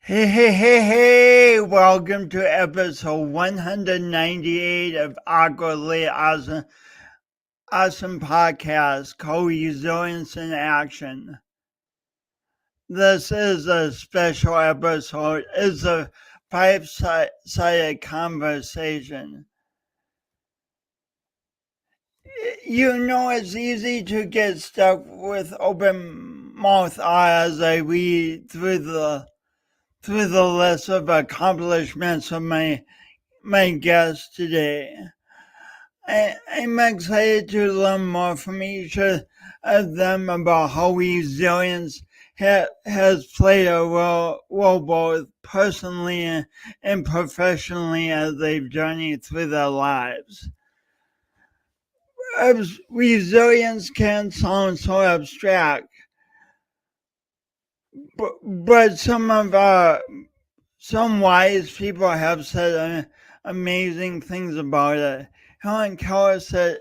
Hey, welcome to episode 198 of Awkwardly Awesome Podcast, Co-Resilience in Action. This is a special episode. It's a five-sided conversation. You know, it's easy to get stuck with open mouth as I read through the list of accomplishments of my guests today. I'm excited to learn more from each of them about how resilience has played a role both personally and professionally as they've journeyed through their lives. Resilience can sound so abstract, but some wise people have said amazing things about it. Helen Keller said,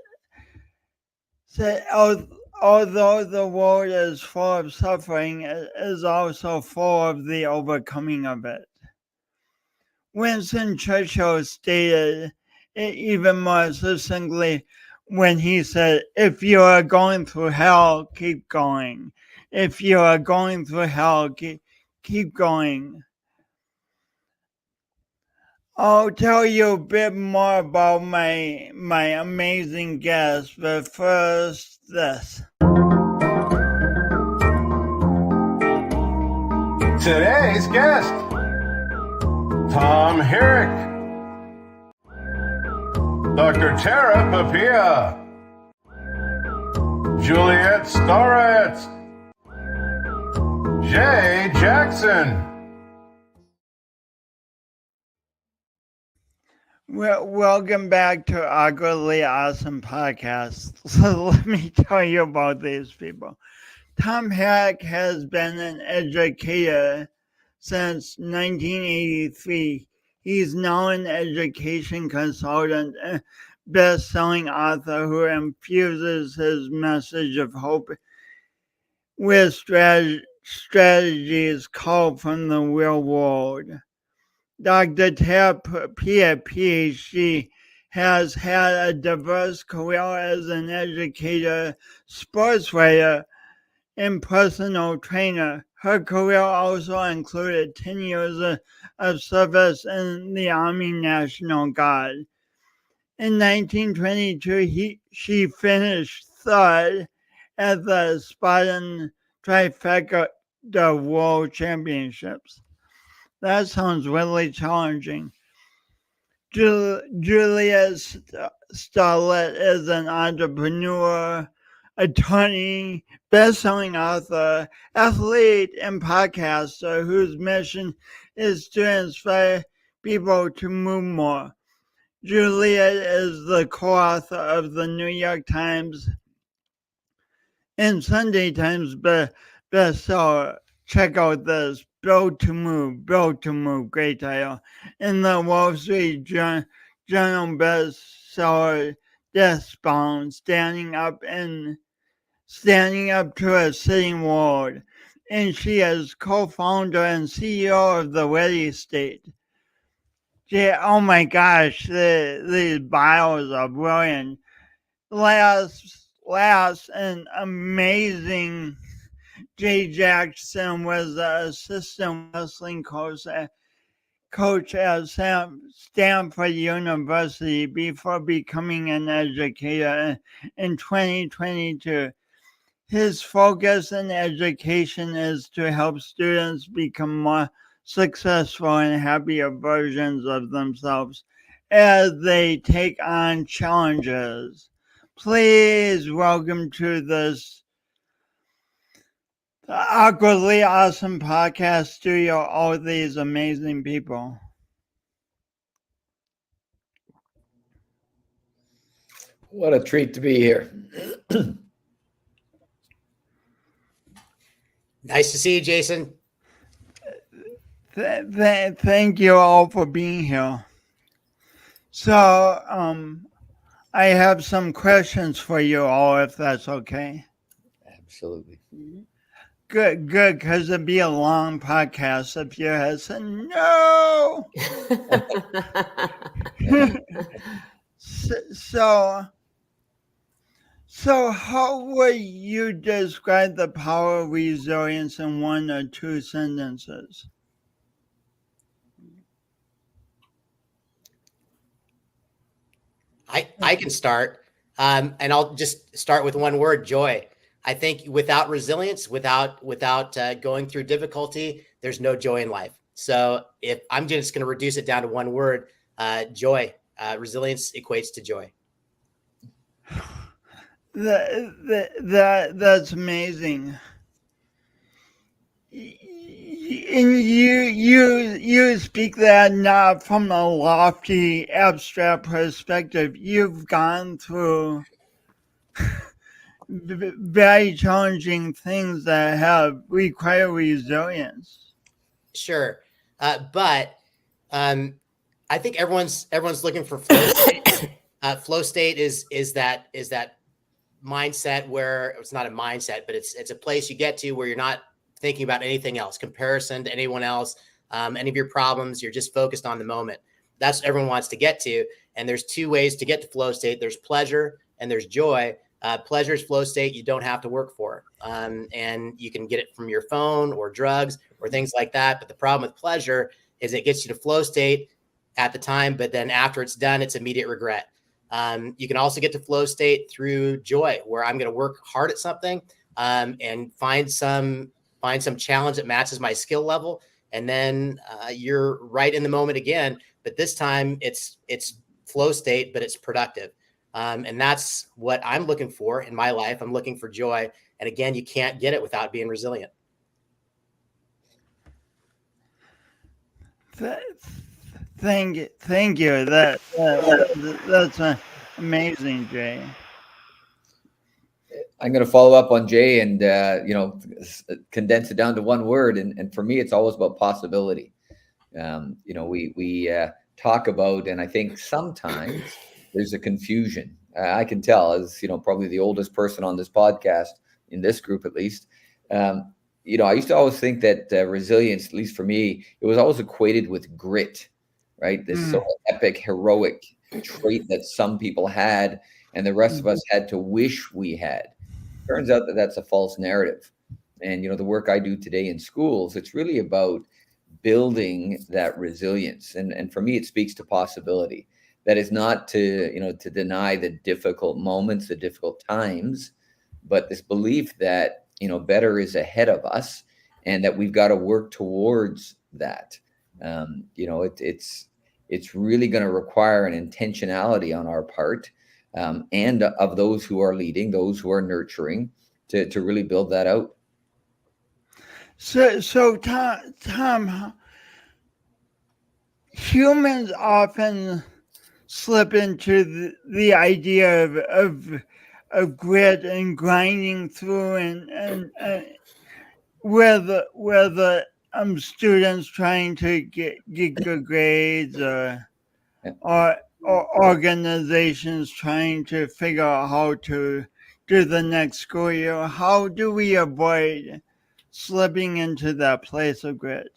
although the world is full of suffering, it is also full of the overcoming of it. Winston Churchill stated it even more succinctly when he said, if you are going through hell, keep going. If you are going through hell, keep going. I'll tell you a bit more about my amazing guest, but first this. Today's guest, Tom HIERCK, Dr. Tara PIPIA, Juliet Starrett, Jay Jackson. Well, welcome back to Awkwardly Awesome Podcast. So let me tell you about these people. Tom HIERCK has been an educator since 1983. He's now an education consultant and best-selling author who infuses his message of hope with strategies called from the real world. Dr. Tara PIPIA, PH.D., has had a diverse career as an educator, sports writer, and personal trainer. Her career also included 10 years of service in the Army National Guard. In 1922, she finished third at the Spartan Trifecta World Championships. That sounds really challenging. Julia Starrett is an entrepreneur, attorney, best-selling author, athlete, and podcaster whose mission is to inspire people to move more. Juliet is the co-author of the New York Times and Sunday Times bestseller. Check out this, Built to Move, great title. And the Wall Street Journal bestseller, Deathbound, standing up to a sitting world. And she is co-founder and CEO of the Ready State. Yeah, oh my gosh, these bios are brilliant. Last and amazing Jay Jackson was the assistant wrestling coach at Stanford University before becoming an educator in 2022. His focus in education is to help students become more successful and happier versions of themselves as they take on challenges. Please welcome to this Awkwardly Awesome Podcast studio all these amazing people. What a treat to be here. Nice to see you, Jason. Thank you all for being here. So, I have some questions for you all, if that's okay. Absolutely. Good, because it'd be a long podcast if you had said no. So how would you describe the power of resilience in 1 or 2 sentences? I can start, and I'll just start with one word: joy. I think without resilience, without going through difficulty, there's no joy in life. So if I'm just going to reduce it down to one word, joy. Resilience equates to joy. That's amazing. And you speak that not from a lofty, abstract perspective. You've gone through very challenging things that have require resilience. Sure, but I think everyone's looking for flow state. Flow state is that mindset where it's not a mindset, but it's a place you get to where you're not thinking about anything else, comparison to anyone else, any of your problems. You're just focused on the moment. That's what everyone wants to get to. And there's 2 ways to get to flow state. There's pleasure and there's joy. Pleasure is flow state you don't have to work for. And you can get it from your phone or drugs or things like that. But the problem with pleasure is it gets you to flow state at the time, but then after it's done, it's immediate regret. You can also get to flow state through joy, where I'm going to work hard at something and find some challenge that matches my skill level. And then you're right in the moment again, but this time it's flow state, but it's productive. And that's what I'm looking for in my life. I'm looking for joy. And again, you can't get it without being resilient. Thank you. That's amazing, Jay. I'm going to follow up on Jay and, condense it down to one word. And for me, it's always about possibility. We talk about, and I think sometimes there's a confusion. I can tell, as, probably the oldest person on this podcast, in this group at least. I used to always think that resilience, at least for me, it was always equated with grit, right? This sort of epic, heroic trait that some people had and the rest of us had to wish we had. Turns out that that's a false narrative. And, the work I do today in schools, it's really about building that resilience. And for me, it speaks to possibility. That is not to deny the difficult moments, the difficult times, but this belief that, better is ahead of us and that we've got to work towards that. It's really going to require an intentionality on our part and of those who are leading, those who are nurturing, to really build that out. So Tom, humans often slip into the idea of grit and grinding through, and with students trying to get good grades, or organizations trying to figure out how to do the next school year. How do we avoid slipping into that place of grit?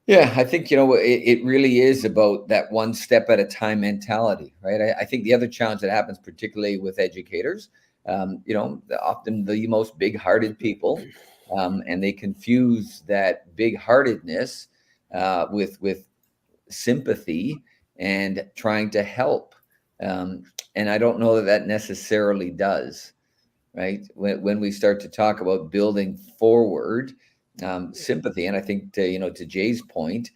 Yeah, I think, it really is about that one step at a time mentality, right? I think the other challenge that happens, particularly with educators, often the most big-hearted people, and they confuse that big-heartedness with sympathy and trying to help. And I don't know that necessarily does, right? When we start to talk about building forward, sympathy, and I think to Jay's point,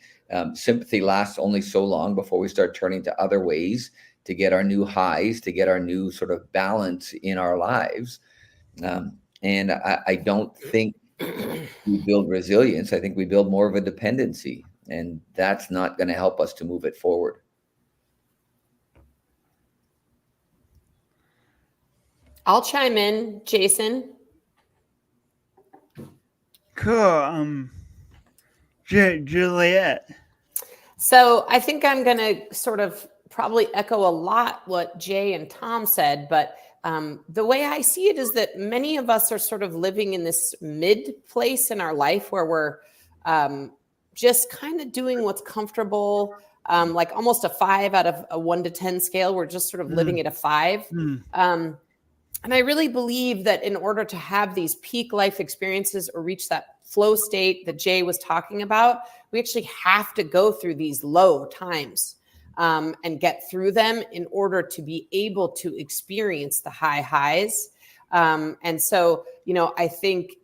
sympathy lasts only so long before we start turning to other ways to get our new highs, to get our new sort of balance in our lives. And I don't think we build resilience. I think we build more of a dependency, and that's not going to help us to move it forward. I'll chime in, Jason. Cool. Juliet. So I think I'm going to sort of probably echo a lot what Jay and Tom said, but The way I see it is that many of us are sort of living in this mid place in our life where we're just kind of doing what's comfortable, like almost a 5 out of a 1 to 10 scale. We're just sort of living at a 5. And I really believe that in order to have these peak life experiences or reach that flow state that Jay was talking about, we actually have to go through these low times and get through them in order to be able to experience the high highs. And so, I think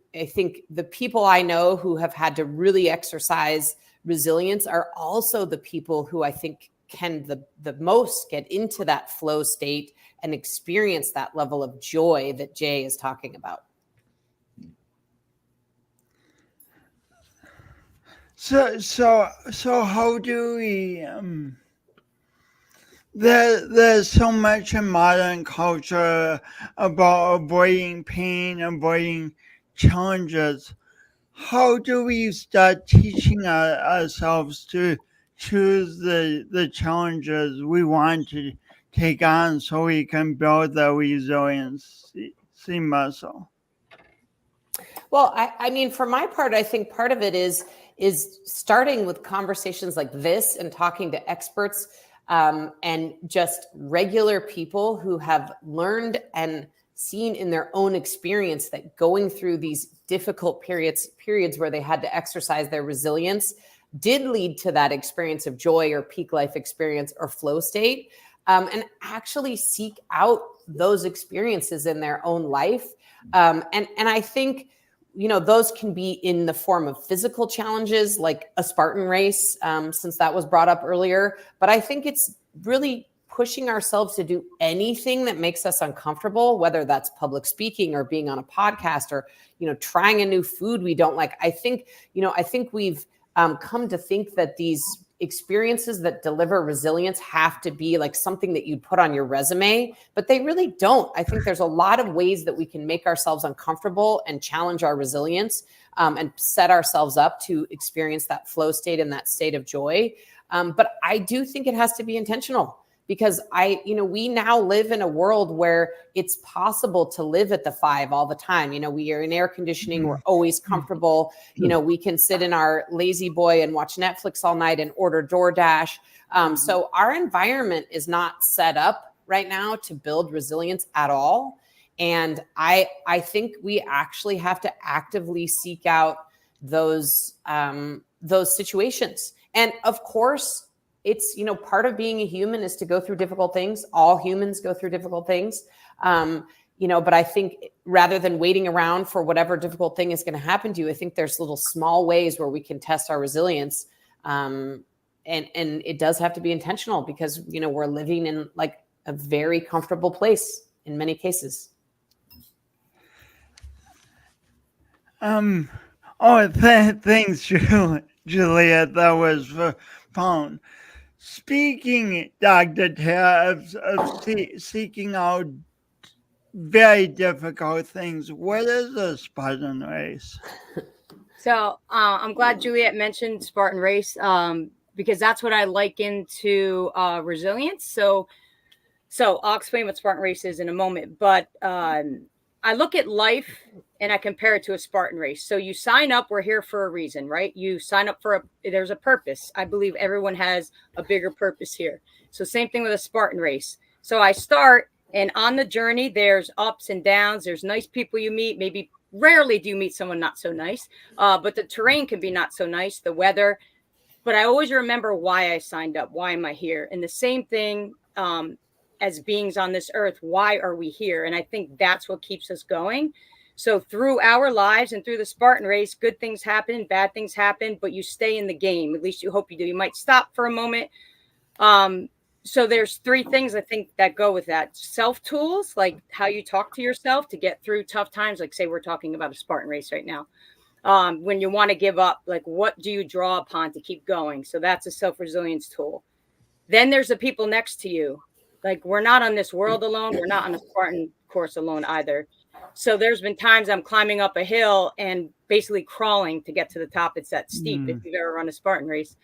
the people I know who have had to really exercise resilience are also the people who I think can the most get into that flow state and experience that level of joy that Jay is talking about. So how do we? There's so much in modern culture about avoiding pain, avoiding challenges. How do we start teaching ourselves to choose the challenges we want to take on so we can build the resiliency muscle? Well, I mean, for my part, I think part of it is starting with conversations like this and talking to experts and just regular people who have learned and seen in their own experience that going through these difficult periods where they had to exercise their resilience did lead to that experience of joy or peak life experience or flow state, and actually seek out those experiences in their own life. And I think, those can be in the form of physical challenges like a Spartan race, since that was brought up earlier. But I think it's really pushing ourselves to do anything that makes us uncomfortable, whether that's public speaking or being on a podcast or, trying a new food we don't like. I think we've come to think that these experiences that deliver resilience have to be like something that you'd put on your resume, but they really don't. I think there's a lot of ways that we can make ourselves uncomfortable and challenge our resilience and set ourselves up to experience that flow state and that state of joy. But I do think it has to be intentional, because we now live in a world where it's possible to live at the 5 all the time. We are in air conditioning. We're always comfortable. We can sit in our lazy boy and watch Netflix all night and order DoorDash. So our environment is not set up right now to build resilience at all. And I think we actually have to actively seek out those situations. And of course, it's, part of being a human is to go through difficult things. All humans go through difficult things. But I think rather than waiting around for whatever difficult thing is going to happen to you, I think there's little small ways where we can test our resilience. And it does have to be intentional, because, we're living in like a very comfortable place in many cases. Thanks, Juliet. That was fun. Speaking, Dr. Tara, of seeking out very difficult things, what is a Spartan race? So I'm glad Juliet mentioned Spartan race, because that's what I liken to resilience. So I'll explain what Spartan race is in a moment. But I look at life and I compare it to a Spartan race. So you sign up, we're here for a reason, right? You sign up there's a purpose. I believe everyone has a bigger purpose here. So same thing with a Spartan race. So I start, and on the journey, there's ups and downs. There's nice people you meet. Maybe rarely do you meet someone not so nice, but the terrain can be not so nice, the weather. But I always remember why I signed up. Why am I here? And the same thing as beings on this earth, why are we here? And I think that's what keeps us going. So through our lives and through the Spartan race, good things happen, bad things happen, but you stay in the game. At least you hope you do. You might stop for a moment. So there's 3 things I think that go with that. Self-tools, like how you talk to yourself to get through tough times. Like say we're talking about a Spartan race right now. When you want to give up, like what do you draw upon to keep going? So that's a self-resilience tool. Then there's the people next to you. Like we're not on this world alone. We're not on a Spartan course alone either. So there's been times I'm climbing up a hill and basically crawling to get to the top. It's that steep if you've ever run a Spartan race.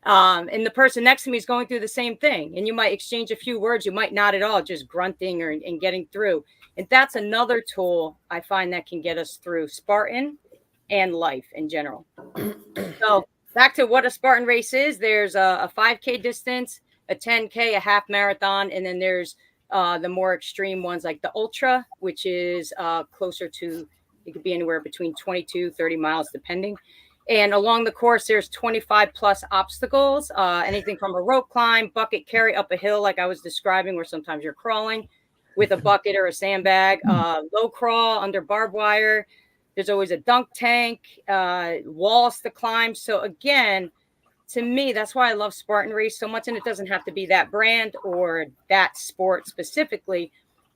And the person next to me is going through the same thing. And you might exchange a few words. You might not at all, just grunting and getting through. And that's another tool I find that can get us through Spartan and life in general. So back to what a Spartan race is. There's a 5K distance, a 10K, a half marathon, and then there's the more extreme ones like the ultra, which is closer to, it could be anywhere between 22, 30 miles, depending. And along the course, there's 25 plus obstacles, anything from a rope climb, bucket carry up a hill, like I was describing, where sometimes you're crawling with a bucket or a sandbag, low crawl under barbed wire. There's always a dunk tank, walls to climb. So again, to me, that's why I love Spartan Race so much. And it doesn't have to be that brand or that sport specifically,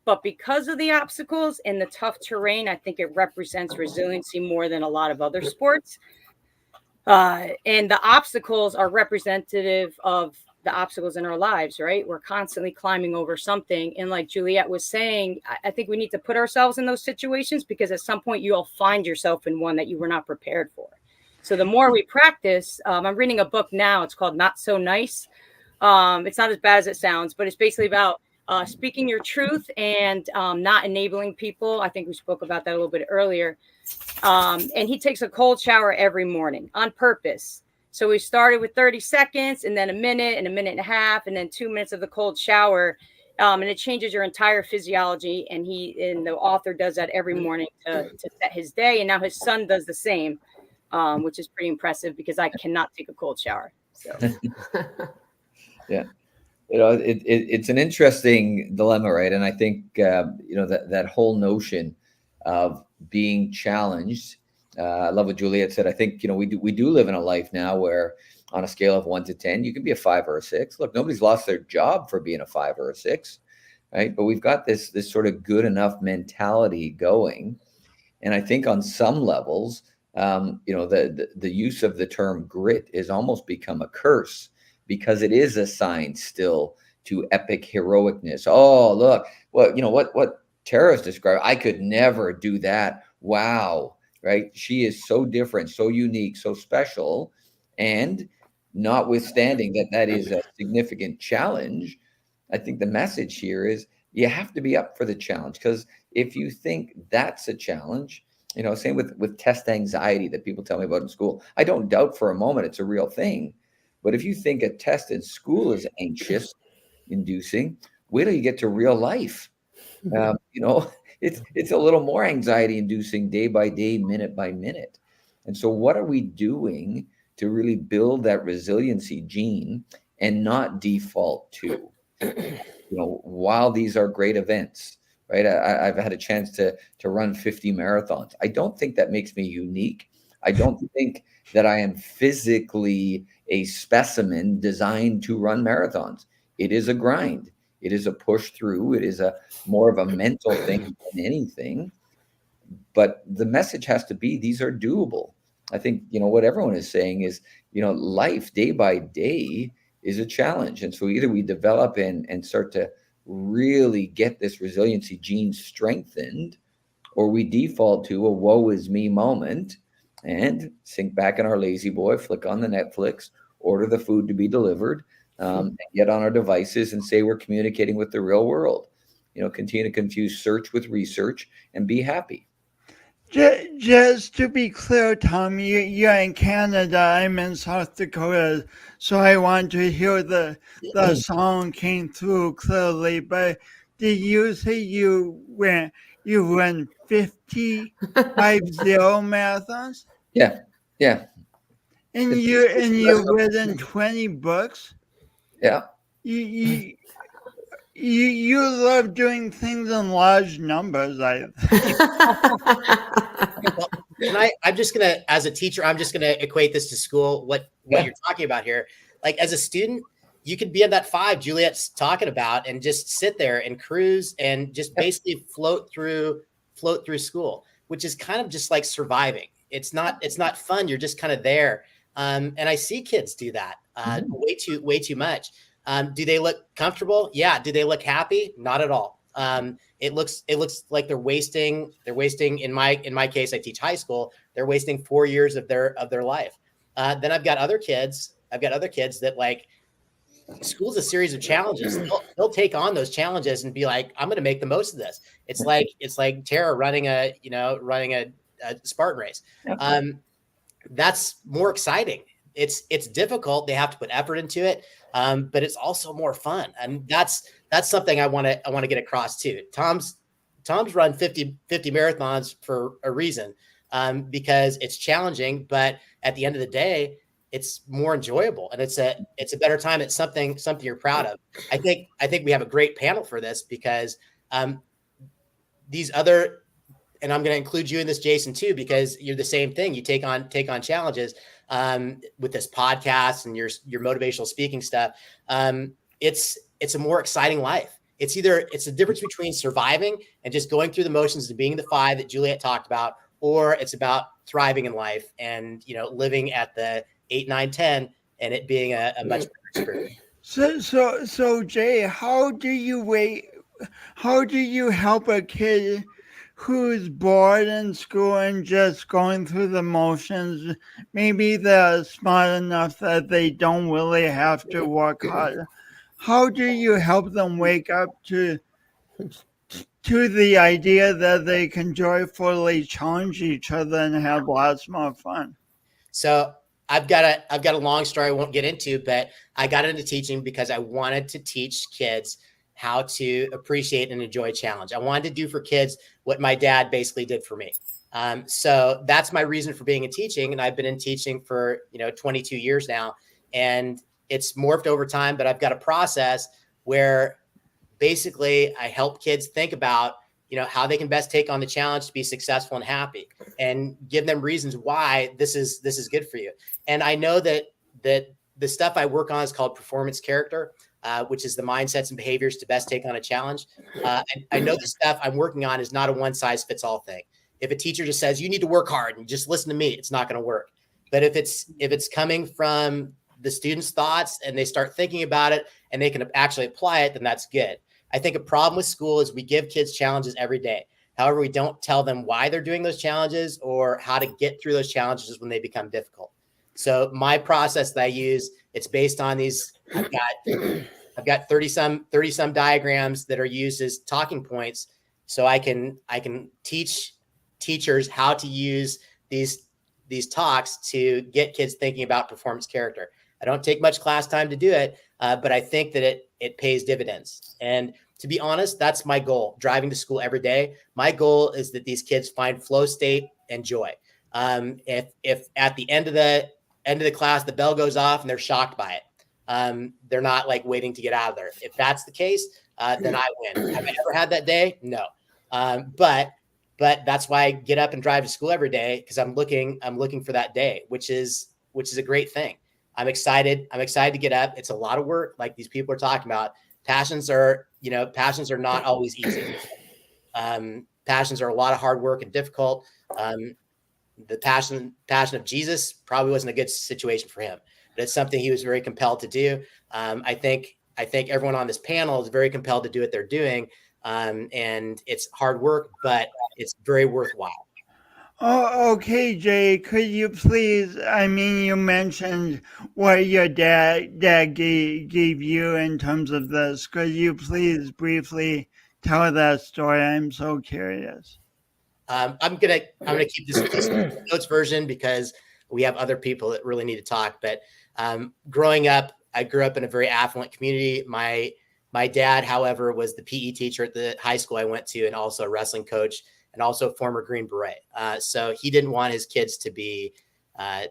but because of the obstacles and the tough terrain, I think it represents resiliency more than a lot of other sports. And the obstacles are representative of the obstacles in our lives, right? We're constantly climbing over something. And like Juliet was saying, I think we need to put ourselves in those situations, because at some point you'll find yourself in one that you were not prepared for. So the more we practice, I'm reading a book now. It's called Not So Nice. It's not as bad as it sounds, but it's basically about speaking your truth and not enabling people. I think we spoke about that a little bit earlier. And he takes a cold shower every morning on purpose. So we started with 30 seconds and then a minute and a half and then 2 minutes of the cold shower. And it changes your entire physiology. And the author does that every morning to set his day. And now his son does the same, which is pretty impressive, because I cannot take a cold shower. So. Yeah. It's an interesting dilemma, right? And I think, that whole notion of being challenged. I love what Juliet said. I think, we do live in a life now where on a scale of 1 to 10, you can be a 5 or a 6. Look, nobody's lost their job for being a 5 or a 6, right? But we've got this sort of good enough mentality going. And I think on some levels, the use of the term grit has almost become a curse, because it is assigned still to epic heroicness. Oh, look, what Tara's described, I could never do that. Wow, right? She is so different, so unique, so special. And notwithstanding that is a significant challenge, I think the message here is you have to be up for the challenge. Because if you think that's a challenge, same with test anxiety that people tell me about in school. I don't doubt for a moment it's a real thing. But if you think a test in school is anxious inducing, wait till you get to real life. It's a little more anxiety inducing day by day, minute by minute. And so what are we doing to really build that resiliency gene and not default to, while these are great events, right? I've had a chance to run 50 marathons. I don't think that makes me unique. I don't think that I am physically a specimen designed to run marathons. It is a grind. It is a push through. It is more of a mental thing than anything. But the message has to be, these are doable. I think, what everyone is saying is, life day by day is a challenge. And so either we develop and start to really get this resiliency gene strengthened, or we default to a woe is me moment and sink back in our lazy boy, flick on the Netflix, order the food to be delivered, and get on our devices and say we're communicating with the real world. Continue to confuse search with research and be happy. Just to be clear, Tom, you're in Canada, I'm in South Dakota, so I want to hear the song came through clearly. But did you say you run 50 marathons? Yeah. And you written 20 books? Yeah. You love doing things in large numbers. Well, I'm just gonna, as a teacher, I'm just gonna equate this to school. What you're talking about here, like as a student, you could be at that 5 Juliet's talking about and just sit there and cruise and just basically float through school, which is kind of just like surviving. It's not fun. You're just kind of there. And I see kids do that way too much. Do they look comfortable? Yeah. Do they look happy? Not at all. It looks like they're wasting in my case, I teach high school. They're wasting 4 years of their life. Then I've got other kids other kids that like school's a series of challenges. They'll take on those challenges and be like, I'm going to make the most of this. It's like Tara running a Spartan race. That's more exciting. It's difficult. They have to put effort into it. But it's also more fun. And that's something I want to get across too. Tom's run 50 marathons for a reason, because it's challenging, but at the end of the day, it's more enjoyable and it's a better time. It's something you're proud of. I think we have a great panel for this because these other, and I'm going to include you in this, Jason, too, because you're the same thing. You take on challenges with this podcast and your motivational speaking stuff. It's a more exciting life. It's the difference between surviving and just going through the motions and being the 5 that Juliet talked about, or it's about thriving in life and, living at the 8, 9, 10 and it being a much better experience. So Jay, how do you help a kid who's bored in school and just going through the motions? Maybe they're smart enough that they don't really have to work hard. How do you help them wake up to the idea that they can joyfully challenge each other and have lots more fun? So I've got a long story I won't get into, but I got into teaching because I wanted to teach kids how to appreciate and enjoy challenge. I wanted to do for kids what my dad basically did for me. So that's my reason for being in teaching. And I've been in teaching for, 22 years now, and it's morphed over time, but I've got a process where basically I help kids think about, how they can best take on the challenge to be successful and happy, and give them reasons why this is good for you. And I know that the stuff I work on is called performance character, which is the mindsets and behaviors to best take on a challenge. And I know the stuff I'm working on is not a one size fits all thing. If a teacher just says, you need to work hard and just listen to me, it's not going to work. But if it's coming from the students' thoughts and they start thinking about it and they can actually apply it, then that's good. I think a problem with school is we give kids challenges every day. However, we don't tell them why they're doing those challenges or how to get through those challenges when they become difficult. So my process that I use, it's based on these. I've got 30 some diagrams that are used as talking points, so I can teach teachers how to use these talks to get kids thinking about performance character. I don't take much class time to do it, but I think that it pays dividends. And to be honest, that's my goal. Driving to school every day, my goal is that these kids find flow state and joy. If at the end of the class the bell goes off and they're shocked by it, they're not like waiting to get out of there. If that's the case, then I win. Have I ever had that day? No. But that's why I get up and drive to school every day, because I'm looking for that day, which is a great thing. I'm excited to get up. It's a lot of work, like these people are talking about. Passions are not always easy. Passions are a lot of hard work and difficult. The passion of Jesus probably wasn't a good situation for him, but it's something he was very compelled to do. I think everyone on this panel is very compelled to do what they're doing. And it's hard work, but it's very worthwhile. Oh, okay, Jay, could you please, you mentioned what your dad gave you in terms of this. Could you please briefly tell that story? I'm so curious. I'm gonna keep this notes version because we have other people that really need to talk. But growing up, I grew up in a very affluent community. My dad, however, was the PE teacher at the high school I went to, and also a wrestling coach, and also a former Green Beret. So he didn't want his kids to be at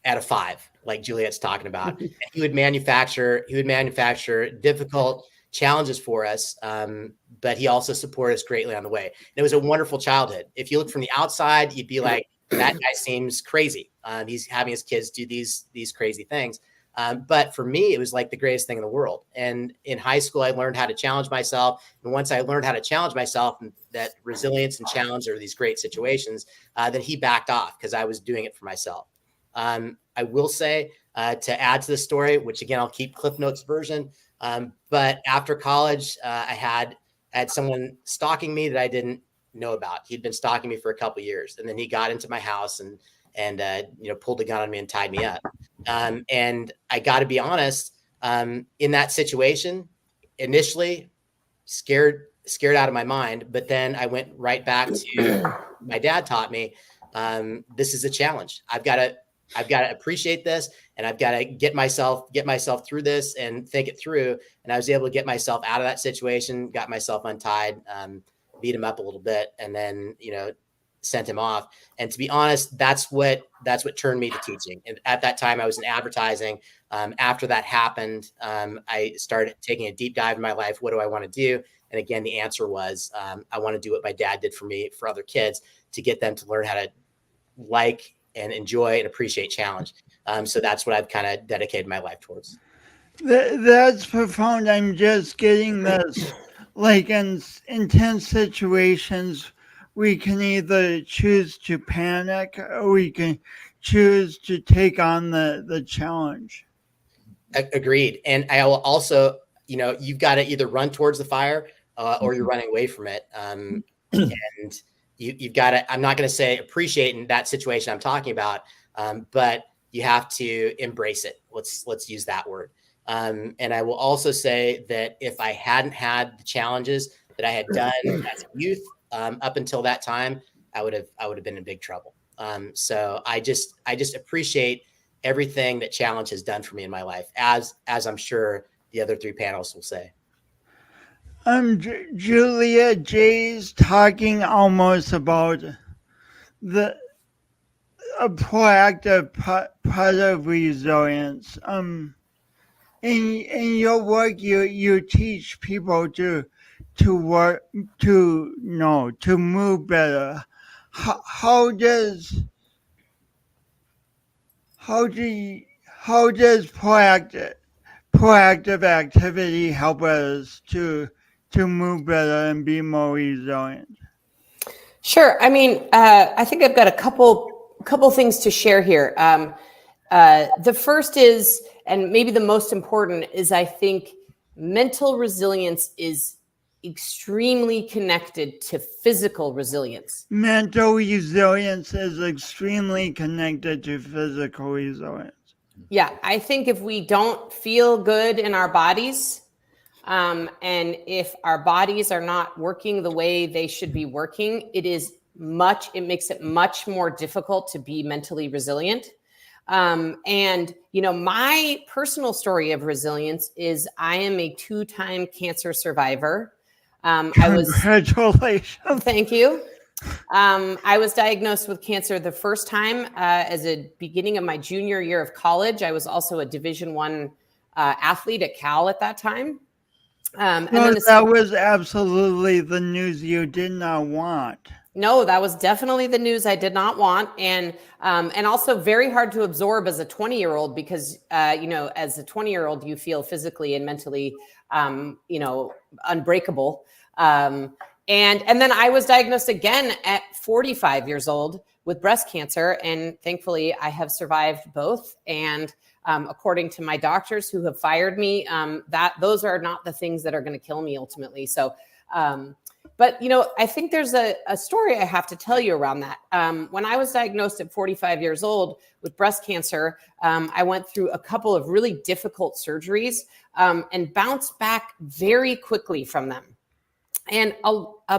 a 5, like Juliet's talking about. And he would manufacture difficult challenges for us, but he also supported us greatly on the way. And it was a wonderful childhood. If you look from the outside, you'd be like, that guy seems crazy. He's having his kids do these crazy things. But for me, it was like the greatest thing in the world. And in high school, I learned how to challenge myself. And once I learned how to challenge myself, and that resilience and challenge are these great situations, then he backed off because I was doing it for myself. I will say, to add to the story, which again, I'll keep Cliff Notes version. But after college, I had someone stalking me that I didn't know about. He'd been stalking me for a couple of years, and then he got into my house and pulled a gun on me and tied me up. And I got to be honest, in that situation, initially scared out of my mind, but then I went right back to my dad taught me, this is a challenge. I've got to appreciate this, and I've got to get myself through this and think it through. And I was able to get myself out of that situation, got myself untied, beat him up a little bit, and then, sent him off. And to be honest, that's what turned me to teaching. And at that time I was in advertising. After that happened, I started taking a deep dive in my life. What do I want to do? And again, the answer was, I want to do what my dad did for me, for other kids, to get them to learn how to like and enjoy and appreciate challenge. So that's what I've kind of dedicated my life towards. That's profound. I'm just getting this, like in intense situations, we can either choose to panic or we can choose to take on the challenge. Agreed. And I will also, you've got to either run towards the fire or you're running away from it. And you've got to, I'm not going to say appreciate in that situation I'm talking about, but you have to embrace it. Let's use that word. And I will also say that if I hadn't had the challenges that I had done as a youth, up until that time, I would have been in big trouble. So I just appreciate everything that challenge has done for me in my life, as I'm sure the other three panelists will say. Julia, Jay's talking almost about a proactive part of resilience. In your work, you teach people to move better. How does proactive activity help us to move better and be more resilient? Sure. I mean, I think I've got a couple things to share here. The first is, and maybe the most important, is I think mental resilience is extremely connected to physical resilience. Mental resilience is extremely connected to physical resilience. Yeah, I think if we don't feel good in our bodies, and if our bodies are not working the way they should be working, it makes it much more difficult to be mentally resilient. And my personal story of resilience is I am a 2-time cancer survivor. Congratulations. Thank you. I was diagnosed with cancer the first time as a beginning of my junior year of college. I was also a Division I athlete at Cal at that time. That was absolutely the news you did not want. No, that was definitely the news I did not want, and also very hard to absorb as a 20-year-old because as a 20-year-old you feel physically and mentally unbreakable. And then I was diagnosed again at 45 years old with breast cancer, and thankfully I have survived both. And according to my doctors who have fired me, those are not the things that are going to kill me ultimately. So. But, I think there's a story I have to tell you around that. When I was diagnosed at 45 years old with breast cancer, I went through a couple of really difficult surgeries and bounced back very quickly from them. And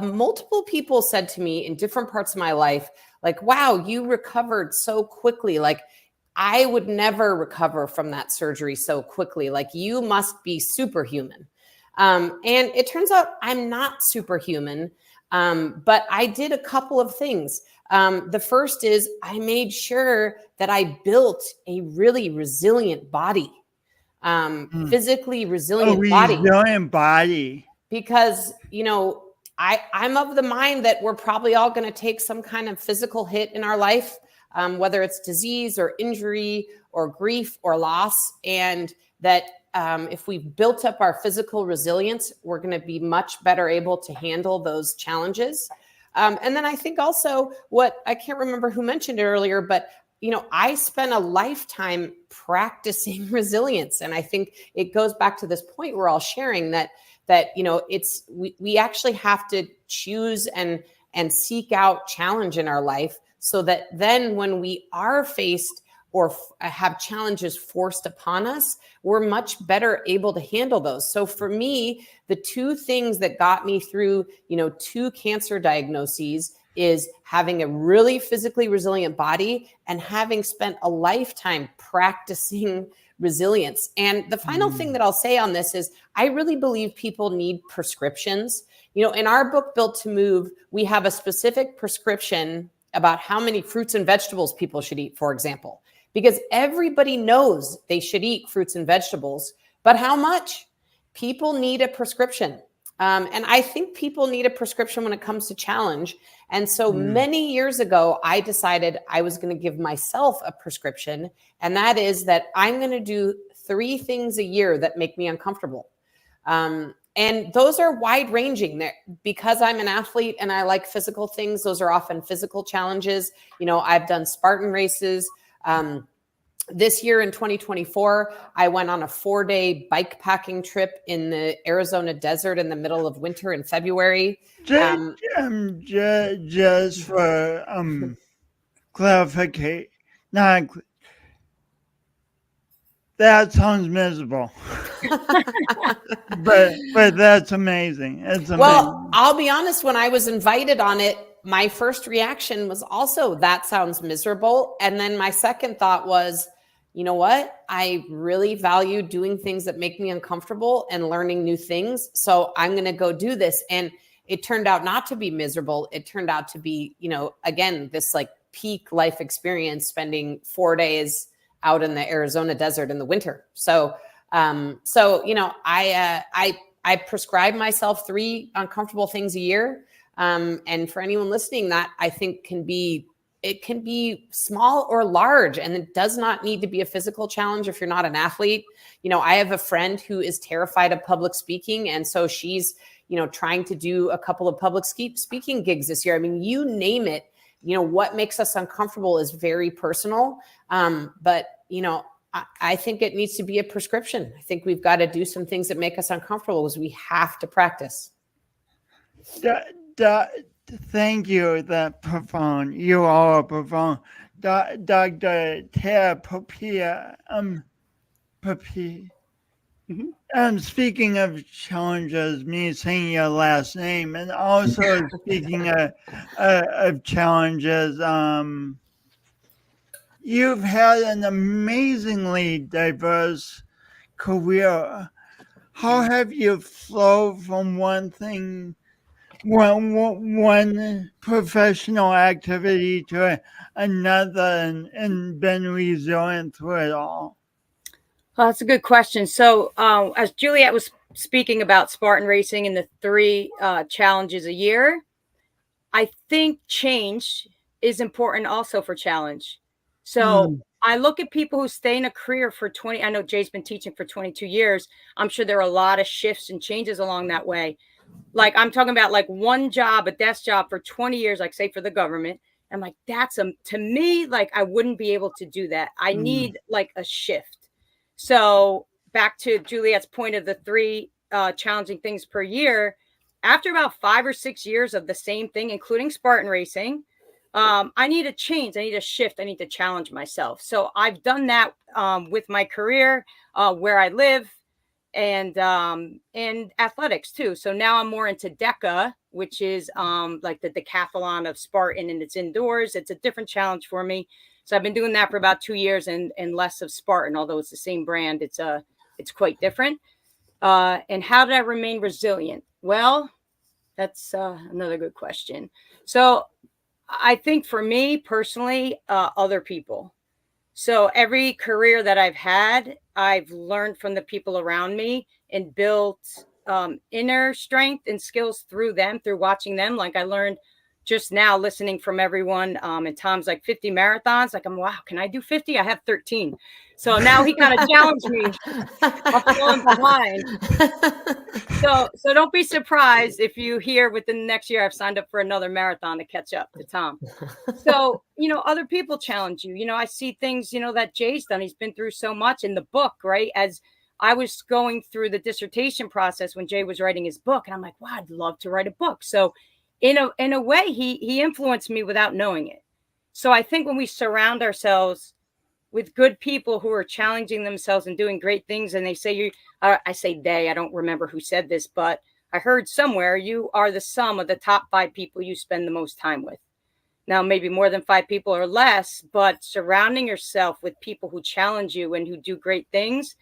multiple people said to me in different parts of my life, like, wow, you recovered so quickly. Like, I would never recover from that surgery so quickly. Like, you must be superhuman. And it turns out I'm not superhuman, but I did a couple of things. The first is I made sure that I built a really resilient body, physically resilient body. Resilient body. Because, I'm of the mind that we're probably all going to take some kind of physical hit in our life, whether it's disease or injury or grief or loss, and that if we've built up our physical resilience, we're going to be much better able to handle those challenges. And then I think also I can't remember who mentioned it earlier, but, I spent a lifetime practicing resilience. And I think it goes back to this point we're all sharing that we actually have to choose and seek out challenge in our life so that then when we are faced or have challenges forced upon us, we're much better able to handle those. So for me, the two things that got me through, 2 cancer diagnoses is having a really physically resilient body and having spent a lifetime practicing resilience. And the final thing that I'll say on this is I really believe people need prescriptions. In our book, Built to Move, we have a specific prescription about how many fruits and vegetables people should eat, for example, because everybody knows they should eat fruits and vegetables, but how much? People need a prescription. And I think people need a prescription when it comes to challenge. And so many years ago, I decided I was going to give myself a prescription. And that is that I'm going to do 3 things a year that make me uncomfortable. And those are wide ranging. Because I'm an athlete and I like physical things, those are often physical challenges. I've done Spartan races. This year in 2024, I went on a 4-day bike packing trip in the Arizona desert in the middle of winter in February. Just for clarification, that sounds miserable. but that's amazing. It's amazing. Well, I'll be honest, when I was invited on it, my first reaction was also, that sounds miserable. And then my second thought was, you know what? I really value doing things that make me uncomfortable and learning new things. So I'm going to go do this. And it turned out not to be miserable. It turned out to be, again, this like peak life experience, spending 4 days out in the Arizona desert in the winter. So I prescribe myself 3 uncomfortable things a year. And for anyone listening, that I think can be small or large, and it does not need to be a physical challenge if you're not an athlete. I have a friend who is terrified of public speaking. And so she's, trying to do a couple of public speaking gigs this year. I mean, you name it, what makes us uncomfortable is very personal. But I think it needs to be a prescription. I think we've got to do some things that make us uncomfortable because we have to practice. Thank you. That profound. You are profound. Dr. Tara PIPIA. Speaking of challenges, me saying your last name, and also speaking of challenges, you've had an amazingly diverse career. How have you flowed from one professional activity to another and been resilient through it all? Well, that's a good question. So as Juliet was speaking about Spartan racing and the 3 challenges a year, I think change is important also for challenge. So I look at people who stay in a career for 20, I know Jay's been teaching for 22 years. I'm sure there are a lot of shifts and changes along that way. Like I'm talking about like one job, a desk job for 20 years, like say for the government. I'm like, to me, like I wouldn't be able to do that. I need like a shift. So back to Juliet's point of the 3 challenging things per year, after about 5 or 6 years of the same thing, including Spartan racing, I need a change. I need a shift. I need to challenge myself. So I've done that with my career, where I live, and athletics too. So now I'm more into DECA, which is like the decathlon of Spartan, and it's indoors. It's a different challenge for me. So I've been doing that for about 2 years and less of Spartan, although it's the same brand. It's quite different. And how did I remain resilient? Well, that's another good question. So I think for me personally, other people. So every career that I've had, I've learned from the people around me and built inner strength and skills through them, through watching them. Like I learned just now listening from everyone, and Tom's like 50 marathons. Like, wow, can I do 50? I have 13. So now he kind of challenged me. I'm falling behind. So don't be surprised if you hear within the next year I've signed up for another marathon to catch up to Tom. So, other people challenge you. I see things, that Jay's done. He's been through so much in the book, right? As I was going through the dissertation process when Jay was writing his book, and I'm like, wow, I'd love to write a book. So in a way, he influenced me without knowing it. So I think when we surround ourselves with good people who are challenging themselves and doing great things, and they say I say they, I don't remember who said this, but I heard somewhere you are the sum of the top 5 people you spend the most time with. Now, maybe more than 5 people or less, but surrounding yourself with people who challenge you and who do great things,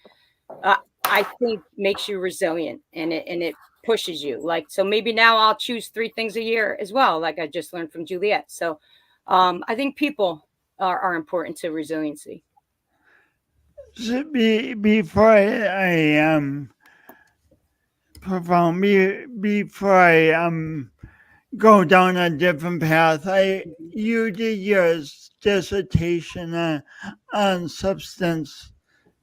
I think makes you resilient, and it pushes you. Like, so maybe now I'll choose 3 things a year as well, like I just learned from Juliet. So I think people are important to resiliency. So before I profound, before I go down a different path, you did your dissertation on substance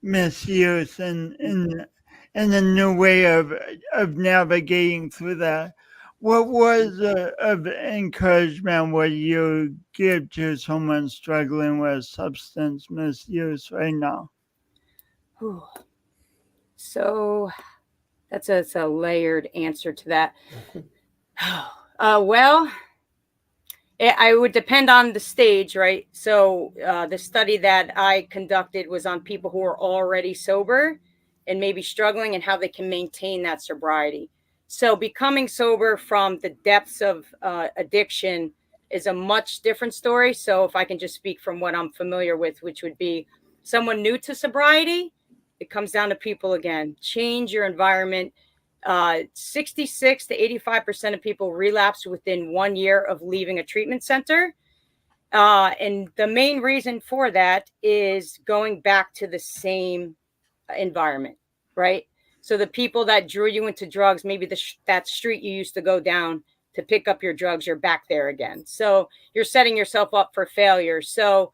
misuse and a new way of navigating through that. What was of encouragement would you give to someone struggling with substance misuse right now? Whew. So that's a layered answer to that. Well, I would depend on the stage, right? So the study that I conducted was on people who are already sober and maybe struggling, and how they can maintain that sobriety. So becoming sober from the depths of addiction is a much different story. So if I can just speak from what I'm familiar with, which would be someone new to sobriety, it comes down to people again. Change your environment. 66 to 85% of people relapse within 1 year of leaving a treatment center. And the main reason for that is going back to the same environment, right? So the people that drew you into drugs, maybe that street you used to go down to pick up your drugs, you're back there again. So you're setting yourself up for failure. So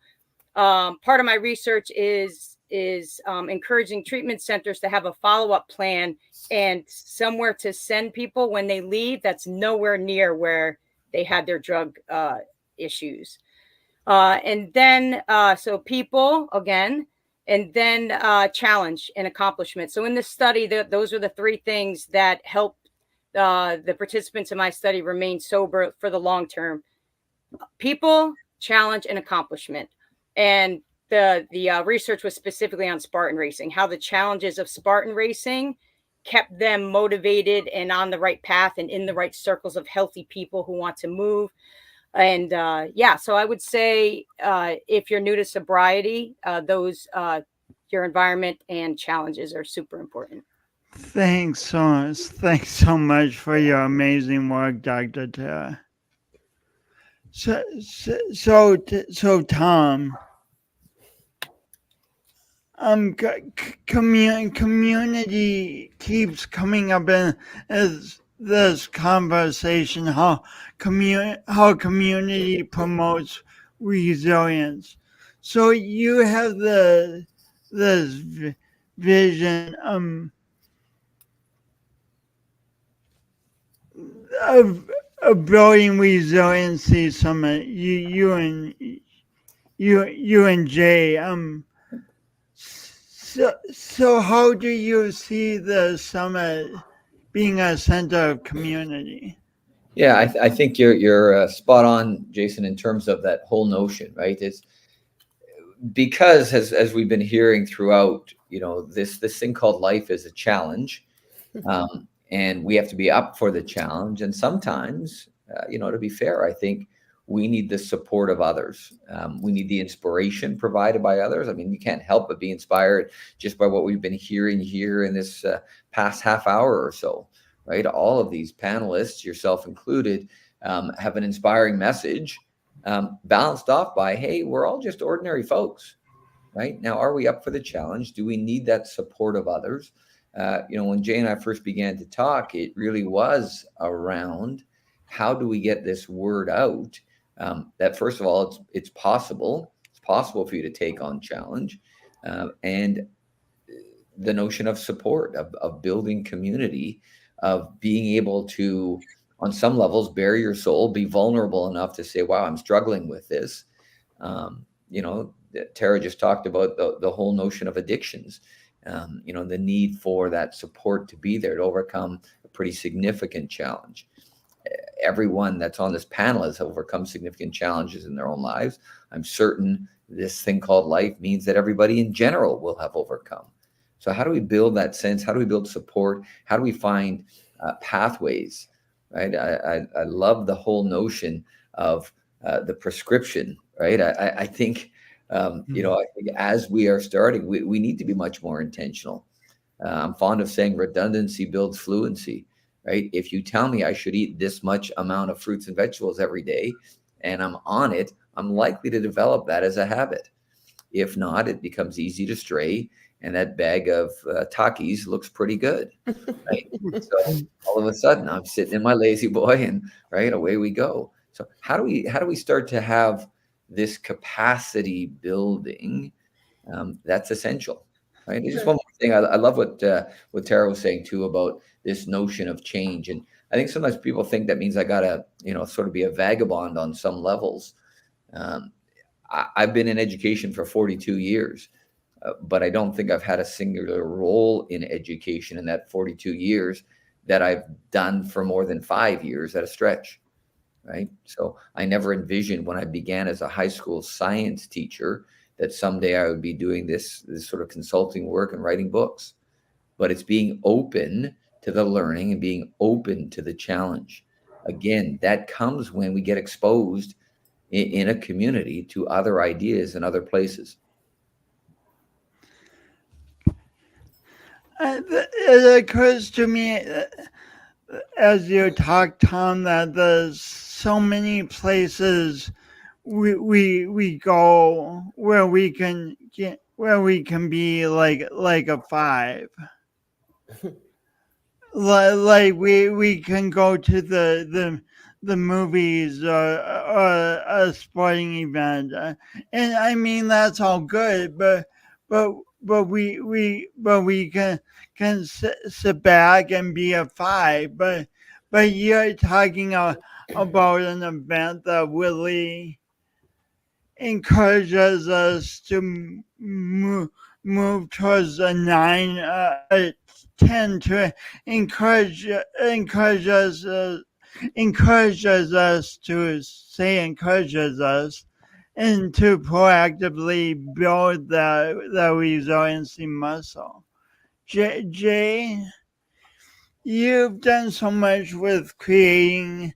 part of my research is encouraging treatment centers to have a follow-up plan and somewhere to send people when they leave that's nowhere near where they had their drug issues. And then, so people, again, and then challenge and accomplishment. So in this study, those are the 3 things that helped the participants in my study remain sober for the long term. People, challenge, and accomplishment. And the research was specifically on Spartan racing, how the challenges of Spartan racing kept them motivated and on the right path and in the right circles of healthy people who want to move. And so I would say if you're new to sobriety, those your environment and challenges are super important. Thanks so much for your amazing work, Dr. Tara. So Tom, community keeps coming up in as this conversation, how community promotes resilience. So you have this vision of building resiliency summit. You and Jay. So how do you see the summit being a center of community? Yeah, I think you're spot on, Jason, in terms of that whole notion, right? It's because as we've been hearing throughout, this thing called life is a challenge, and we have to be up for the challenge. And sometimes, to be fair, I think we need the support of others. We need the inspiration provided by others. I mean, you can't help but be inspired just by what we've been hearing here in this past half hour or so, right? All of these panelists, yourself included, have an inspiring message, balanced off by, hey, we're all just ordinary folks, right? Now, are we up for the challenge? Do we need that support of others? When Jay and I first began to talk, it really was around how do we get this word out? That first of all, it's possible. It's possible for you to take on challenge, and the notion of support, of building community, of being able to, on some levels, bare your soul, be vulnerable enough to say, wow, I'm struggling with this. Tara just talked about the whole notion of addictions, the need for that support to be there to overcome a pretty significant challenge. everyone that's on this panel has overcome significant challenges in their own lives. I'm certain this thing called life means that everybody in general will have overcome. So how do we build that sense? How do we build support? How do we find pathways, right? I love the whole notion of the prescription, right? I think, you know, I think as we are starting, we need to be much more intentional. I'm fond of saying redundancy builds fluency, right? If you tell me I should eat this much amount of fruits and vegetables every day, and I'm on it, I'm likely to develop that as a habit. If not, it becomes easy to stray, and that bag of Takis looks pretty good, right? So all of a sudden, I'm sitting in my lazy boy, and right away we go. So how do we start to have this capacity building? That's essential, right? And just one more thing. I love what Tara was saying too about this notion of change, and I think sometimes people think that means I gotta, you know, sort of be a vagabond on some levels. I've been in education for 42 years, but I don't think I've had a singular role in education in that 42 years that I've done for more than 5 years at a stretch, right? So I never envisioned when I began as a high school science teacher that someday I would be doing this sort of consulting work and writing books. But it's being open to the learning and being open to the challenge. Again, that comes when we get exposed in a community to other ideas and other places. It occurs to me as you talk, Tom, that there's so many places we go where we can be like a 5. Like we can go to the movies or a sporting event, and I mean that's all good, but we can sit back and be a 5, but you're talking about an event that really encourages us to move towards a 9, a 10, to encourages us and to proactively build the resiliency muscle. Jay, you've done so much with creating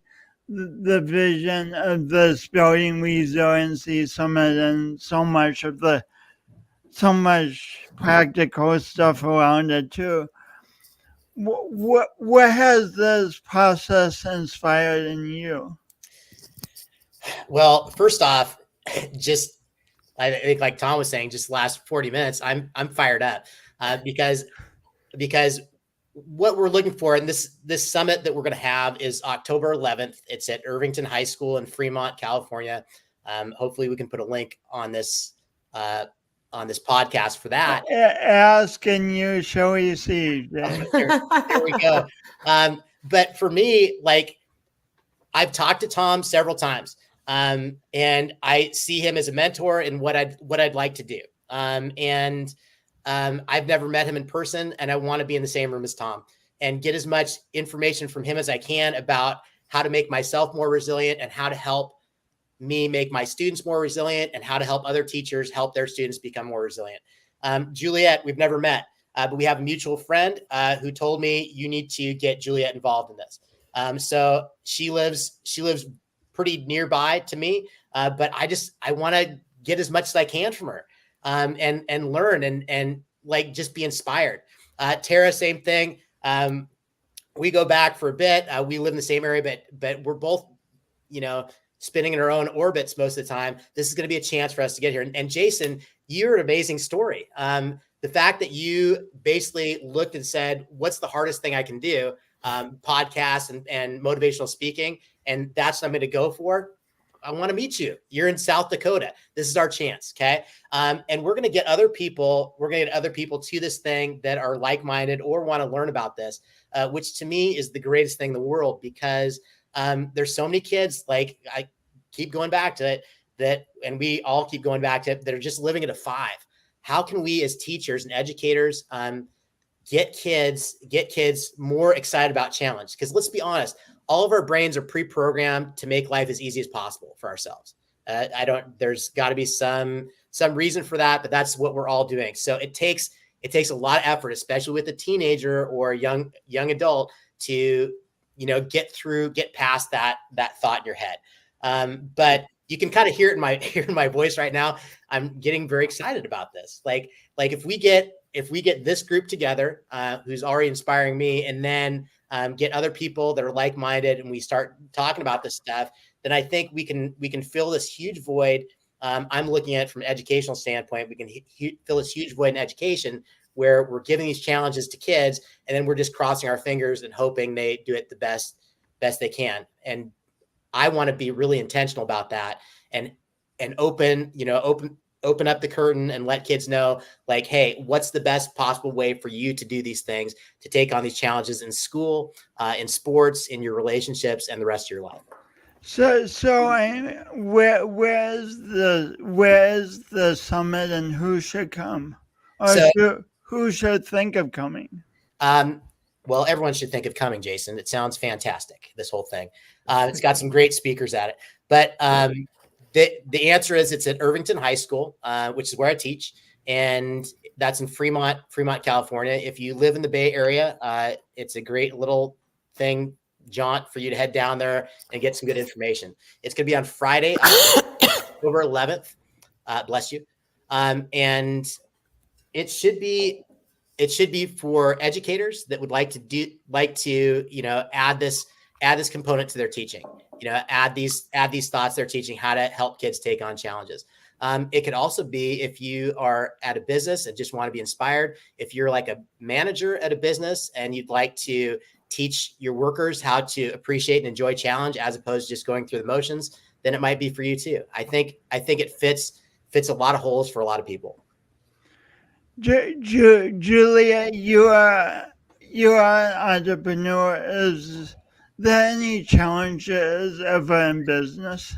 the vision of this building resiliency summit and so much practical stuff around it too. What has this process inspired in you? Well, first off, just I think like Tom was saying, just last 40 minutes, I'm fired up because what we're looking for in this summit that we're going to have is October 11th. It's at Irvington High School in Fremont, California. Hopefully we can put a link on this podcast for that. Ask and you shall receive. There we go. But for me, like, I've talked to Tom several times, and I see him as a mentor in what I'd like to do. I've never met him in person, and I want to be in the same room as Tom and get as much information from him as I can about how to make myself more resilient and how to help me make my students more resilient and how to help other teachers help their students become more resilient. Juliet, we've never met, but we have a mutual friend who told me you need to get Juliet involved in this. So she lives pretty nearby to me, but I want to get as much as I can from her. And learn and like just be inspired. Tara, same thing. We go back for a bit. We live in the same area, but we're both, spinning in our own orbits most of the time. This is going to be a chance for us to get here. And Jason, you're an amazing story. The fact that you basically looked and said, what's the hardest thing I can do? Podcasts and motivational speaking. And that's what I'm going to go for. I want to meet you. You're in South Dakota. This is our chance. Okay. And we're going to get other people. We're going to get other people to this thing that are like-minded or want to learn about this, which to me is the greatest thing in the world, because there's so many kids, like I keep going back to it, and we all keep going back to it, that are just living at a 5. How can we as teachers and educators get kids more excited about challenge? Because let's be honest, all of our brains are pre-programmed to make life as easy as possible for ourselves. There's got to be some reason for that, but that's what we're all doing. So it takes a lot of effort, especially with a teenager or a young adult, to, get past that thought in your head. But you can kind of hear it in my voice right now. I'm getting very excited about this. Like if we get this group together, who's already inspiring me, and then get other people that are like-minded, and we start talking about this stuff, then I think we can fill this huge void. I'm looking at it from an educational standpoint. We can fill this huge void in education where we're giving these challenges to kids, and then we're just crossing our fingers and hoping they do it the best they can. And I want to be really intentional about that, and open up the curtain and let kids know, like, hey, what's the best possible way for you to do these things, to take on these challenges in school, in sports, in your relationships, and the rest of your life. So where's the summit, and who should come, or who should think of coming? Well, everyone should think of coming, Jason. It sounds fantastic, this whole thing. It's got some great speakers at it. But the answer is it's at Irvington High School, which is where I teach. And that's in Fremont, California. If you live in the Bay Area, it's a great little jaunt for you to head down there and get some good information. It's going to be on Friday, October 11th. Bless you. And it should be for educators that would like to add this component to their teaching, add these thoughts they're teaching, how to help kids take on challenges. It could also be if you are at a business and just want to be inspired, if you're like a manager at a business and you'd like to teach your workers how to appreciate and enjoy challenge as opposed to just going through the motions, then it might be for you too. I think it fits a lot of holes for a lot of people. Julia, you are an entrepreneur. Is there any challenges ever in business?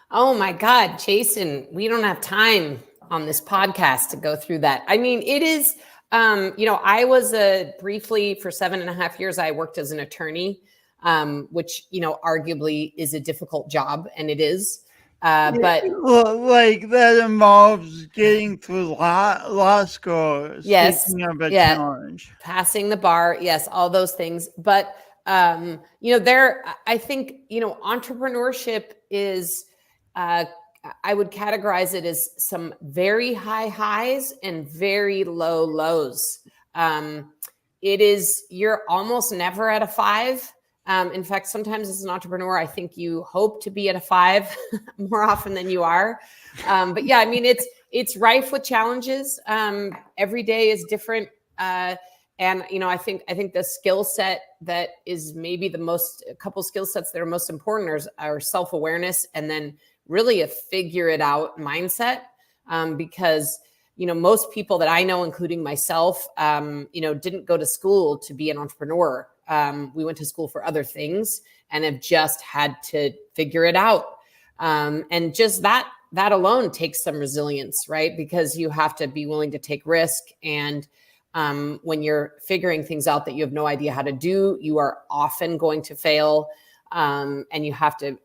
Oh my God, Jason, we don't have time on this podcast to go through that. I mean, it is, I was briefly for 7.5 years, I worked as an attorney, which, arguably is a difficult job, and it is. But like that involves getting through law school. Yes. Speaking of a challenge. Passing the bar. Yes. All those things. But, I think, entrepreneurship is, I would categorize it as some very high highs and very low lows. You're almost never at a 5. In fact, sometimes as an entrepreneur, I think you hope to be at a 5 more often than you are. But yeah, I mean, it's rife with challenges. Every day is different. And, I think the skill set that is maybe a couple skill sets that are most important are self-awareness, and then really a figure it out mindset. Because, most people that I know, including myself, didn't go to school to be an entrepreneur. We went to school for other things and have just had to figure it out. And just that alone takes some resilience, right? Because you have to be willing to take risk. And when you're figuring things out that you have no idea how to do, you are often going to fail. And you have to,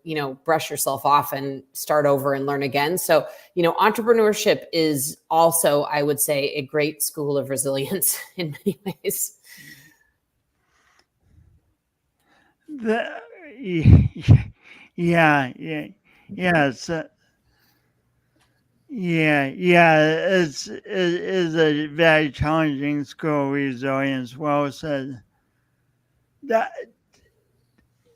brush yourself off and start over and learn again. So, entrepreneurship is also, I would say, a great school of resilience in many ways. It's a very challenging school. Resilience. Well said.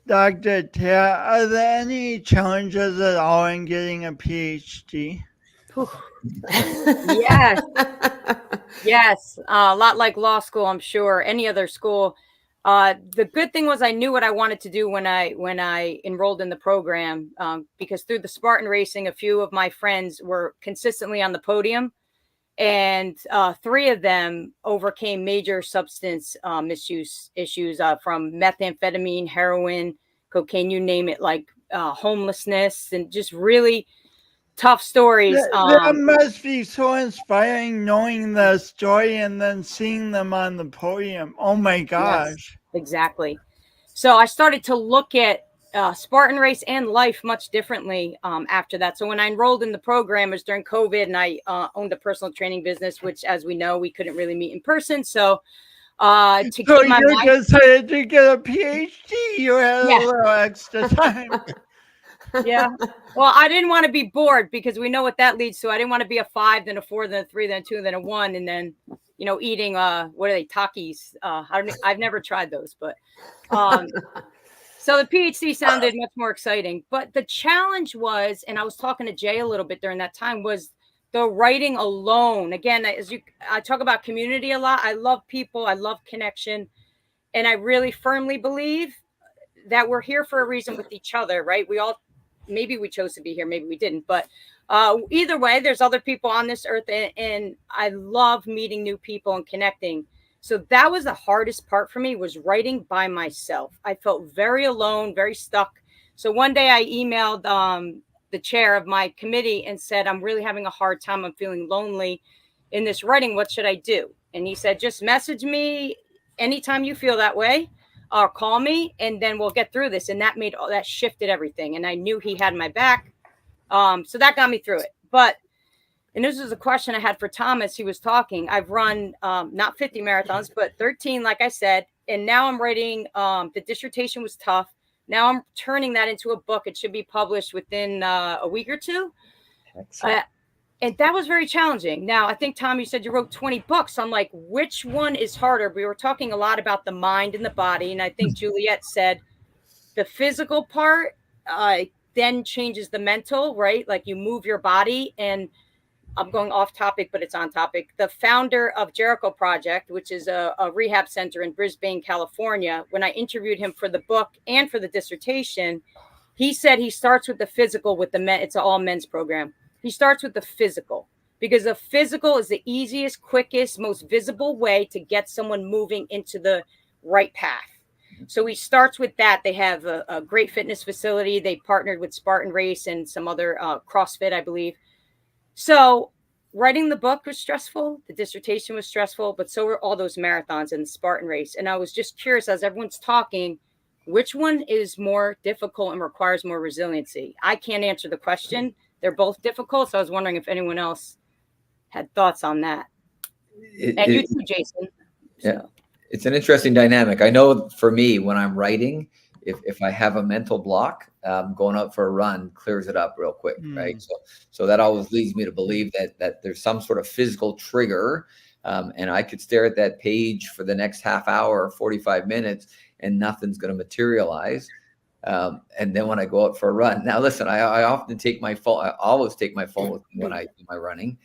Dr. Tara, are there any challenges at all in getting a PhD? Yes. A lot like law school, I'm sure. Any other school. The good thing was I knew what I wanted to do when I enrolled in the program, because through the Spartan racing, a few of my friends were consistently on the podium, and 3 of them overcame major substance misuse issues, from methamphetamine, heroin, cocaine, you name it, like homelessness, and just really tough stories. That must be so inspiring, knowing the story and then seeing them on the podium. Oh my gosh. Yes, exactly. So I started to look at Spartan race and life much differently after that. So when I enrolled in the program, it was during COVID, and I owned a personal training business, which, as we know, we couldn't really meet in person. So to So keep my you mind, decided to get a PhD. You had Yeah. a little extra time. yeah. Well, I didn't want to be bored, because we know what that leads to. I didn't want to be a 5, then a 4, then a 3, then a 2, then a 1, and then eating what are they, Takis? I've never tried those, but so the PhD sounded much more exciting. But the challenge was, and I was talking to Jay a little bit during that time, was the writing alone. Again, I talk about community a lot. I love people. I love connection. And I really firmly believe that we're here for a reason with each other, right? Maybe we chose to be here, maybe we didn't. But either way, there's other people on this earth. And I love meeting new people and connecting. So that was the hardest part for me, was writing by myself. I felt very alone, very stuck. So one day I emailed the chair of my committee and said, I'm really having a hard time. I'm feeling lonely in this writing. What should I do? And he said, just message me anytime you feel that way, or call me, and then we'll get through this. And that shifted everything. And I knew he had my back. So that got me through it. And this was a question I had for Thomas. He was talking. I've run not 50 marathons, but 13, like I said. And now I'm writing, the dissertation was tough. Now I'm turning that into a book. It should be published within a week or two. And that was very challenging. Now, I think, Tom, you said you wrote 20 books. I'm like, which one is harder? We were talking a lot about the mind and the body. And I think Juliet said the physical part then changes the mental, right? Like you move your body. And I'm going off topic, but it's on topic. The founder of HIERCK Project, which is a rehab center in Brisbane, California, when I interviewed him for the book and for the dissertation, he said he starts with the physical with the men. It's an all men's program. He starts with the physical, because the physical is the easiest, quickest, most visible way to get someone moving into the right path. So he starts with that. They have a great fitness facility. They partnered with Spartan Race and some other CrossFit, I believe. So writing the book was stressful. The dissertation was stressful, but so were all those marathons and the Spartan Race. And I was just curious, as everyone's talking, which one is more difficult and requires more resiliency? I can't answer the question. They're both difficult. So I was wondering if anyone else had thoughts on that. You too, Jason. Yeah, it's an interesting dynamic. I know for me, when I'm writing, if I have a mental block, going out for a run clears it up real quick, right? So that always leads me to believe that there's some sort of physical trigger, and I could stare at that page for the next half hour or 45 minutes, and nothing's going to materialize. And then when I go out for a run, now listen, I often take my phone. I always take my phone with me when I do my running,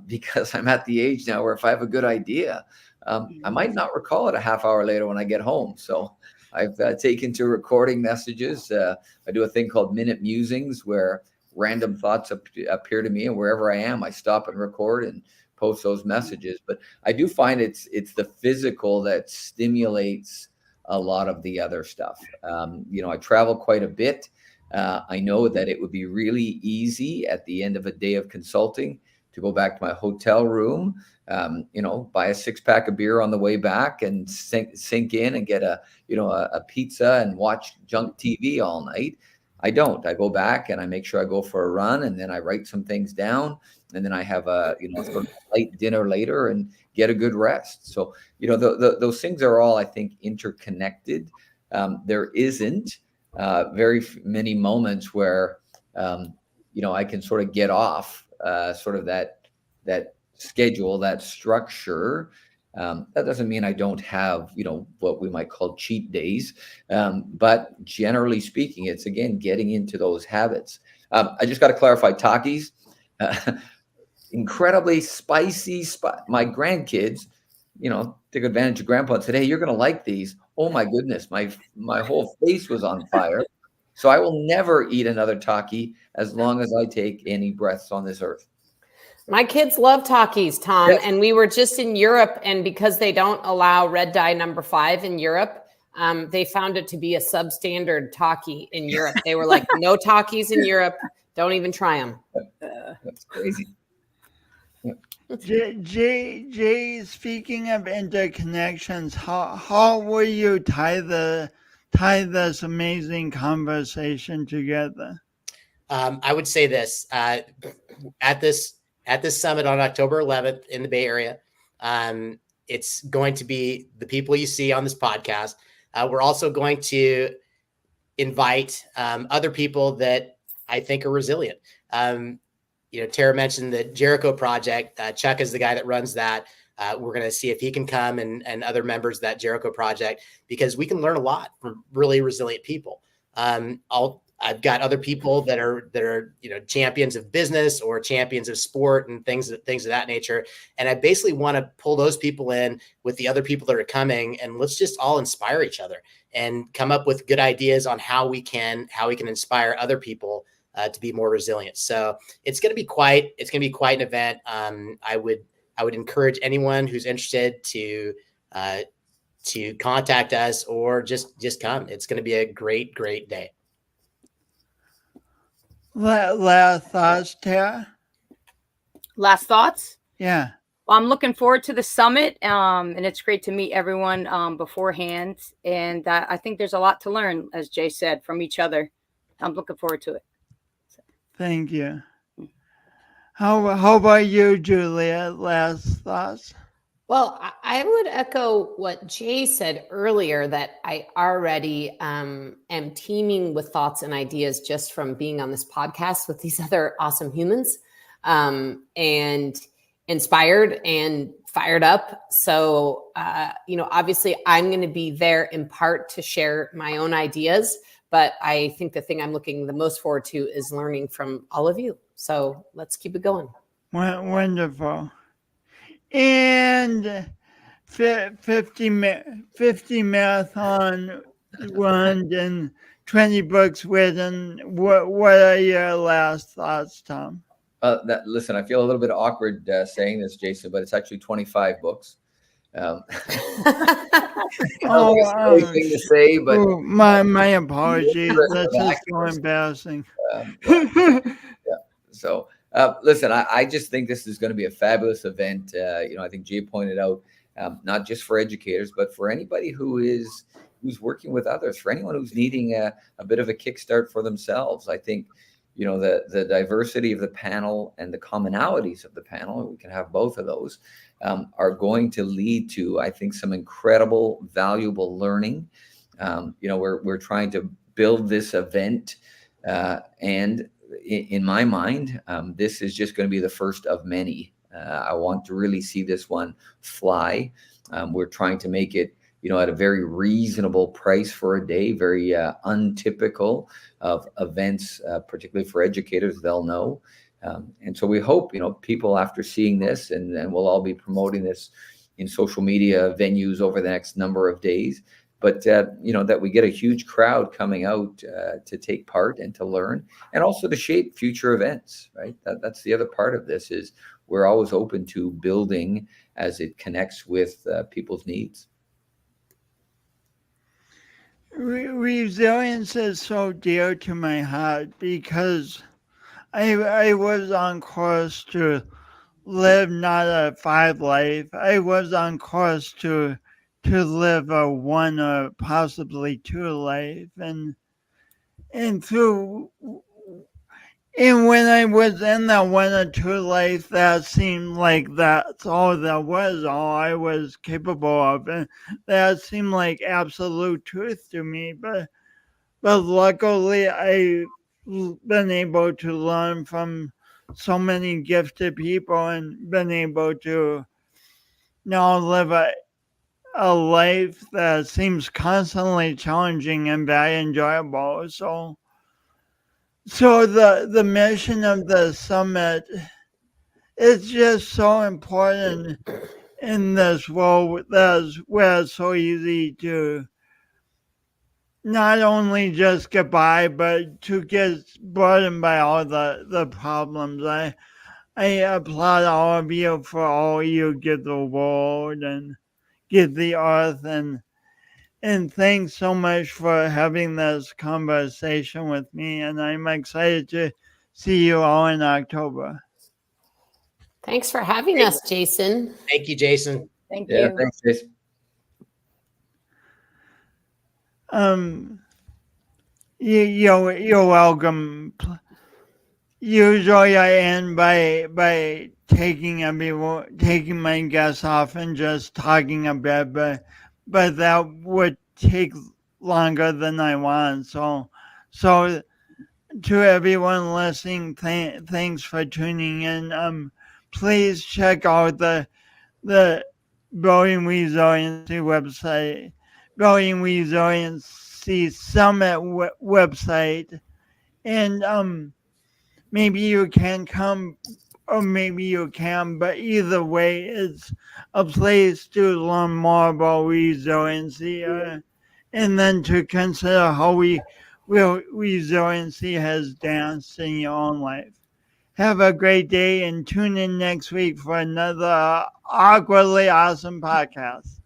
because I'm at the age now where if I have a good idea, I might not recall it a half hour later when I get home. So I've taken to recording messages. I do a thing called minute musings, where random thoughts appear to me, and wherever I am, I stop and record and post those messages. But I do find it's the physical that stimulates a lot of the other stuff. I travel quite a bit. I know that it would be really easy at the end of a day of consulting to go back to my hotel room, buy a 6-pack of beer on the way back and sink in and get a pizza and watch junk TV all night. I don't. I go back and I make sure I go for a run, and then I write some things down, and then I have a sort of light dinner later and get a good rest. So those things are all, I think, interconnected. There isn't very many moments where I can sort of get off sort of that schedule, that structure. That doesn't mean I don't have, what we might call cheat days. But generally speaking, it's, again, getting into those habits. I just got to clarify, Takis, incredibly spicy. My grandkids, took advantage of Grandpa and said, hey, you're going to like these. Oh, my goodness. My whole face was on fire. So I will never eat another Taki as long as I take any breaths on this earth. My kids love Takis, Tom, Yes. and we were just in Europe, and because they don't allow red dye number 5 in Europe, they found it to be a substandard Taki in Europe. They were like, no Takis in Europe. Don't even try them. That's crazy. Jay, speaking of interconnections, how will you tie the tie this amazing conversation together? I would say this at this summit on October 11th in the Bay Area. It's going to be the people you see on this podcast. We're also going to invite other people that I think are resilient. Tara mentioned the Jericho Project. Chuck is the guy that runs that. We're going to see if he can come and other members of that Jericho Project, because we can learn a lot from really resilient people. I've got other people that are champions of business or champions of sport and things of that nature. And I basically want to pull those people in with the other people that are coming, and let's just all inspire each other and come up with good ideas on how we can inspire other people to be more resilient. So it's going to be quite an event. I would encourage anyone who's interested to contact us or just come. It's going to be a great day. Last thoughts, Tara? Last thoughts? Yeah. Well, I'm looking forward to the summit, and it's great to meet everyone beforehand. And I think there's a lot to learn, as Jay said, from each other. I'm looking forward to it. Thank you. How about you, Julia? Last thoughts? Well, I would echo what Jay said earlier, that I already am teeming with thoughts and ideas just from being on this podcast with these other awesome humans, and inspired and fired up. So, obviously I'm going to be there in part to share my own ideas, but I think the thing I'm looking the most forward to is learning from all of you. So let's keep it going. Wonderful. And 50 marathon runs and 20 books written. What are your last thoughts, Tom? Listen, I feel a little bit awkward saying this, Jason, but it's actually 25 books. Thing to say, but my apologies. That's just so embarrassing. So listen, I just think this is going to be a fabulous event. I think Jay pointed out, not just for educators, but for anybody who's working with others, for anyone who's needing a bit of a kickstart for themselves. I think, the diversity of the panel and the commonalities of the panel, we can have both of those, are going to lead to, I think, some incredible, valuable learning. We're trying to build this event, and in my mind, this is just going to be the first of many. I want to really see this one fly. We're trying to make it, at a very reasonable price for a day, very untypical of events, particularly for educators, they'll know. And so we hope, people after seeing this, and we'll all be promoting this in social media venues over the next number of days, but, that we get a huge crowd coming out to take part and to learn, and also to shape future events, right? That's the other part of this, is we're always open to building as it connects with people's needs. Resilience is so dear to my heart because I was on course to live not a 5 life. I was on course to live a 1 or possibly 2 life, and when I was in that 1 or 2 life, that seemed like that's all there was, all I was capable of, and that seemed like absolute truth to me. But luckily, I've been able to learn from so many gifted people and been able to now live a life that seems constantly challenging and very enjoyable. So the mission of the summit is just so important in this world where it's so easy to not only just get by, but to get burdened by all the problems. I applaud all of you for all you give the world and give the earth, and thanks so much for having this conversation with me. And I'm excited to see you all in October. Thanks for having us, Jason. Thank you, Jason. Thank you. Yeah, thanks, Jason. You're welcome. Usually I end by taking my guests off and just talking a bit, but that would take longer than I want. So to everyone listening, thanks for tuning in. Please check out the Building Resiliency website, Building Resiliency Summit website, and maybe you can come or maybe you can, but either way, it's a place to learn more about resiliency and then to consider how resiliency has danced in your own life. Have a great day and tune in next week for another awkwardly awesome podcast.